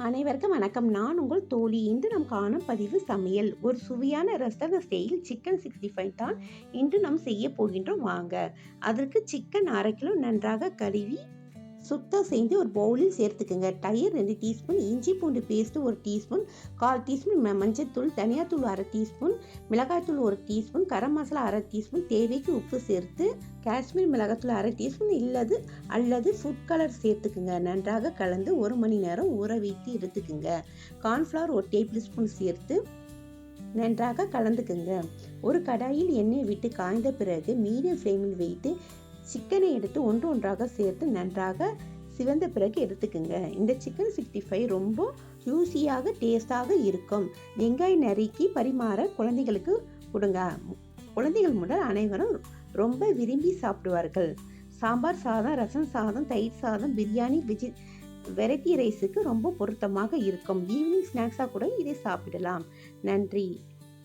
அனைவருக்கும் வணக்கம். நான் உங்கள் தோழி. இன்று நாம் காணும் பதிவு சமையல். ஒரு சுவையான ரசக ஸ்டைல் சிக்கன் 65 தான் இன்று நாம் செய்ய போகின்றோம். வாங்க. அதற்கு சிக்கன் 1/2 கிலோ நன்றாக கழுவி சுத்தம் செய்து ஒரு பவுலில் சேர்த்துக்குங்க. தயிர் 2 டீஸ்பூன், இஞ்சி பூண்டு பேஸ்ட் 1 டீஸ்பூன், 1/4 டீஸ்பூன் மஞ்சள்தூள், தனியாத்தூள் 1/2 டீஸ்பூன், மிளகாய்த்தூள் 1 டீஸ்பூன், கரம் மசாலா 1/2 டீஸ்பூன், தேவைக்கு உப்பு சேர்த்து காஷ்மீர் மிளகாய்த்தூள் 1/2 டீஸ்பூன் அல்லது ஃபுட் கலர் சேர்த்துக்குங்க. நன்றாக கலந்து 1 மணி நேரம் ஊற வைத்து எடுத்துக்குங்க. கார்ன்ஃப்ளவர் 1 டேபிள் ஸ்பூன் சேர்த்து நன்றாக கலந்துக்குங்க. ஒரு கடாயில் எண்ணெய் விட்டு காய்ந்த பிறகு மீடியம் ஃப்ளேமில் வைத்து சிக்கனை எடுத்து ஒன்றாக சேர்த்து நன்றாக சிவந்த பிறகு எடுத்துக்குங்க. இந்த சிக்கன் 65 ரொம்ப ஜூசியாக டேஸ்டாக இருக்கும். வெங்காயம் நறுக்கி பரிமாற குழந்தைகளுக்கு கொடுங்க. குழந்தைகள் முதல் அனைவரும் ரொம்ப விரும்பி சாப்பிடுவார்கள். சாம்பார் சாதம், ரசம் சாதம், தயிர் சாதம், பிரியாணி, வெரைட்டி ரைஸுக்கு ரொம்ப பொருத்தமாக இருக்கும். ஈவினிங் ஸ்நாக்ஸாக கூட இதை சாப்பிடலாம். நன்றி.